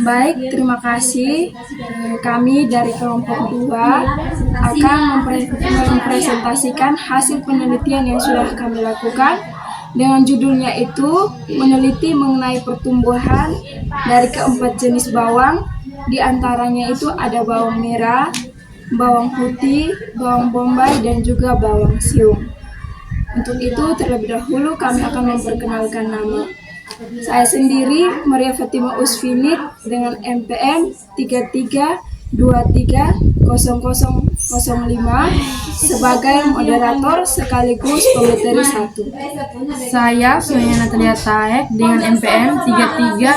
Baik, terima kasih. Kami dari kelompok 2 akan mempresentasikan hasil penelitian yang sudah kami lakukan dengan judulnya itu meneliti mengenai pertumbuhan dari keempat jenis bawang. Di antaranya itu ada bawang merah, bawang putih, bawang bombay, dan juga bawang siung. Untuk itu terlebih dahulu kami akan memperkenalkan nama. Saya sendiri Maria Fatima Usfinit dengan NPM 33230005 sebagai moderator sekaligus pemateri 1. Saya Sonia Natalia Taek dengan NPM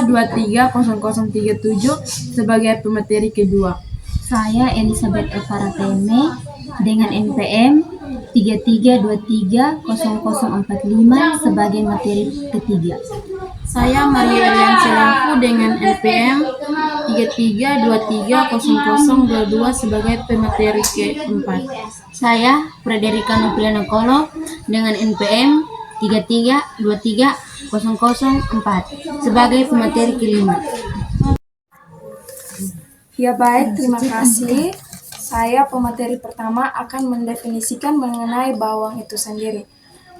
33230037 sebagai pemateri kedua. Saya Elizabeth Evara Teme dengan NPM 33230045 sebagai materi ketiga. Saya Maria Eliansi Lampu dengan NPM 33230022 sebagai pemateri keempat. Saya Frederika Nopriana Kolo dengan NPM 33230004 sebagai pemateri kelima. Ya baik, terima kasih. Saya pemateri pertama akan mendefinisikan mengenai bawang itu sendiri.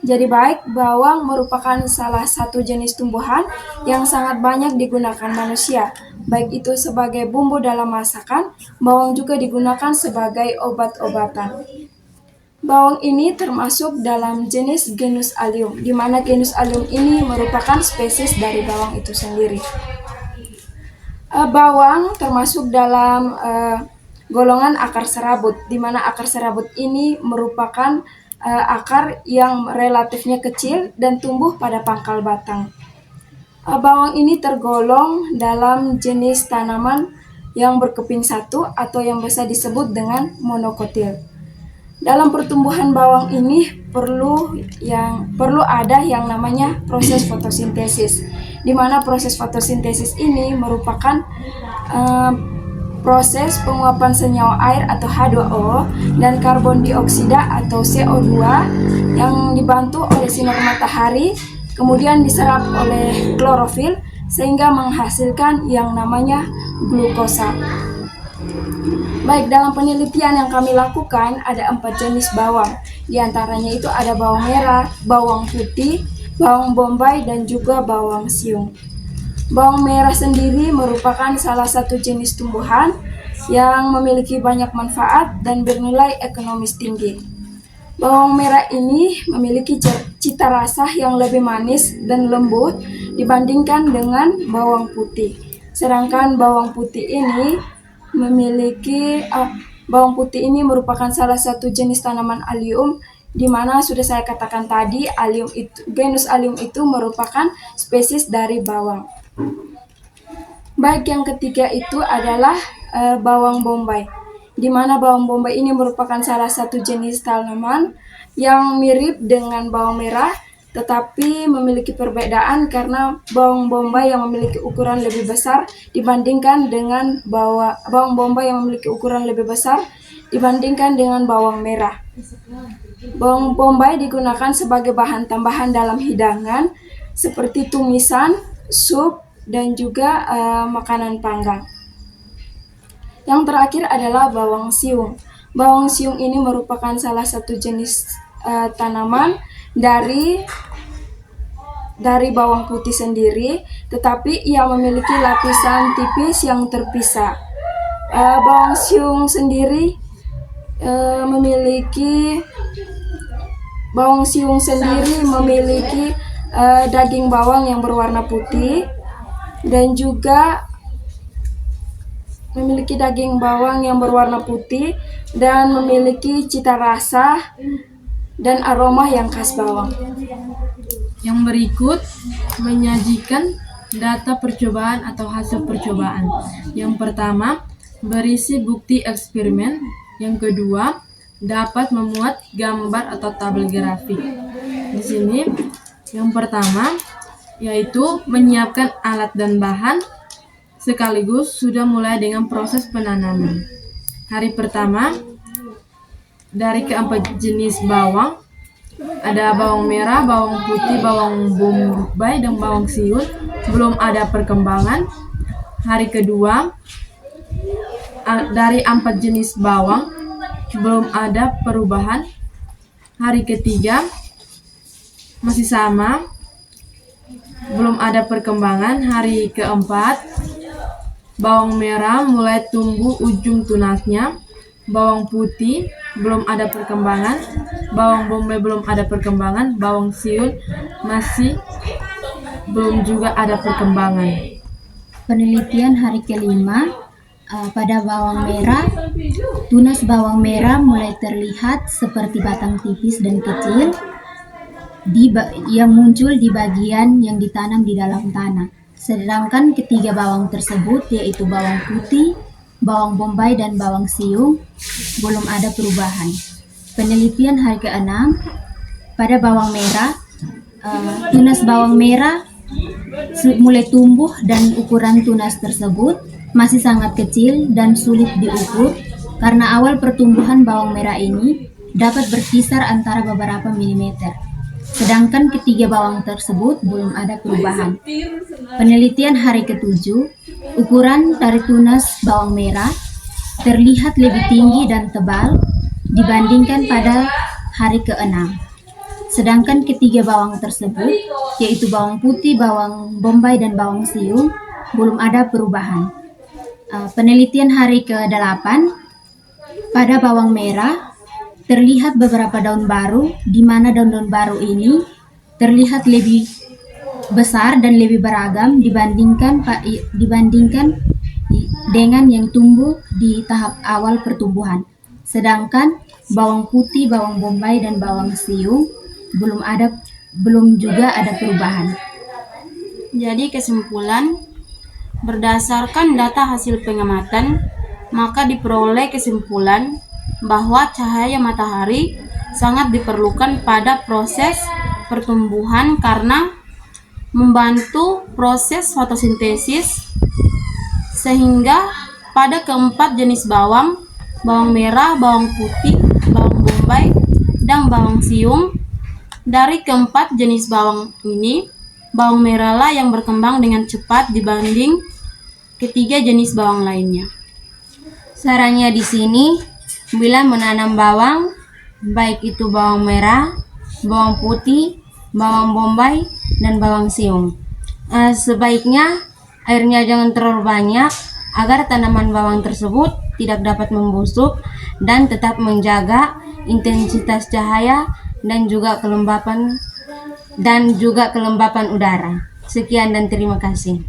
Jadi baik, bawang merupakan salah satu jenis tumbuhan yang sangat banyak digunakan manusia. Baik itu sebagai bumbu dalam masakan, bawang juga digunakan sebagai obat-obatan. Bawang ini termasuk dalam jenis genus Allium, di mana genus Allium ini merupakan spesies dari bawang itu sendiri. Bawang termasuk dalam golongan akar serabut, di mana akar serabut ini merupakan akar yang relatifnya kecil dan tumbuh pada pangkal batang. Bawang ini tergolong dalam jenis tanaman yang berkeping satu atau yang biasa disebut dengan monokotil. Dalam pertumbuhan bawang ini perlu ada yang namanya proses fotosintesis, di mana proses fotosintesis ini merupakan proses penguapan senyawa air atau H2O dan karbon dioksida atau CO2 yang dibantu oleh sinar matahari, kemudian diserap oleh klorofil sehingga menghasilkan yang namanya glukosa. Baik, dalam penelitian yang kami lakukan ada 4 jenis bawang. Di antaranya itu ada bawang merah, bawang putih, bawang bombay, dan juga bawang siung. Bawang merah sendiri merupakan salah satu jenis tumbuhan yang memiliki banyak manfaat dan bernilai ekonomis tinggi. Bawang merah ini memiliki cita rasa yang lebih manis dan lembut dibandingkan dengan bawang putih. Sedangkan bawang putih ini merupakan salah satu jenis tanaman Allium, di mana sudah saya katakan tadi, genus Allium itu merupakan spesies dari bawang. Baik, yang ketiga itu adalah bawang bombay, di mana bawang bombay ini merupakan salah satu jenis tanaman yang mirip dengan bawang merah, tetapi memiliki perbedaan karena bawang bombay yang memiliki ukuran lebih besar dibandingkan dengan bawang bombay yang memiliki ukuran lebih besar dibandingkan dengan bawang merah. Bawang bombay digunakan sebagai bahan tambahan dalam hidangan seperti tumisan, sup, dan juga makanan panggang. Yang terakhir adalah bawang siung. Bawang siung ini merupakan salah satu jenis tanaman dari bawang putih sendiri, tetapi ia memiliki lapisan tipis yang terpisah. Bawang siung sendiri memiliki daging bawang yang berwarna putih dan juga memiliki cita rasa dan aroma yang khas bawang. Yang berikut menyajikan data percobaan atau hasil percobaan. Yang pertama, berisi bukti eksperimen. Yang kedua, dapat memuat gambar atau tabel grafik. Di sini, yang pertama yaitu menyiapkan alat dan bahan sekaligus sudah mulai dengan proses penanaman. Hari pertama dari keempat jenis bawang, ada bawang merah, bawang putih, bawang bombay, dan bawang siung, belum ada perkembangan. hari kedua dari 4 jenis bawang belum ada perubahan. Hari ketiga masih sama, belum ada perkembangan. Hari keempat bawang merah mulai tumbuh ujung tunasnya. Bawang putih belum ada perkembangan. Bawang bombay belum ada perkembangan. Bawang siung masih belum juga ada perkembangan. Penelitian hari kelima, pada bawang merah, tunas bawang merah mulai terlihat seperti batang tipis dan kecil yang muncul di bagian yang ditanam di dalam tanah. Sedangkan ketiga bawang tersebut, yaitu bawang putih, bawang bombay, dan bawang siung, belum ada perubahan. Penelitian hari ke-6, pada bawang merah, tunas bawang merah mulai tumbuh dan ukuran tunas tersebut masih sangat kecil dan sulit diukur karena awal pertumbuhan bawang merah ini dapat berkisar antara beberapa milimeter. Sedangkan ketiga bawang tersebut belum ada perubahan. Penelitian hari ke-7, ukuran dari tunas bawang merah terlihat lebih tinggi dan tebal dibandingkan pada hari ke-6. Sedangkan ketiga bawang tersebut, yaitu bawang putih, bawang bombay, dan bawang siung, belum ada perubahan. Penelitian hari ke-8, pada bawang merah terlihat beberapa daun baru, di mana daun-daun baru ini terlihat lebih besar dan lebih beragam dibandingkan dengan yang tumbuh di tahap awal pertumbuhan. Sedangkan bawang putih, bawang bombay, dan bawang siung belum juga ada perubahan. Jadi kesimpulan, berdasarkan data hasil pengamatan, maka diperoleh kesimpulan bahwa cahaya matahari sangat diperlukan pada proses pertumbuhan karena membantu proses fotosintesis, sehingga pada keempat jenis bawang, bawang merah, bawang putih, bawang bombay, dan bawang siung, dari keempat jenis bawang ini, bawang merah lah yang berkembang dengan cepat dibanding ketiga jenis bawang lainnya. Sarannya di sini, bila menanam bawang, baik itu bawang merah, bawang putih, bawang bombay, dan bawang siung, sebaiknya airnya jangan terlalu banyak agar tanaman bawang tersebut tidak dapat membusuk dan tetap menjaga intensitas cahaya dan juga kelembapan udara. Sekian dan terima kasih.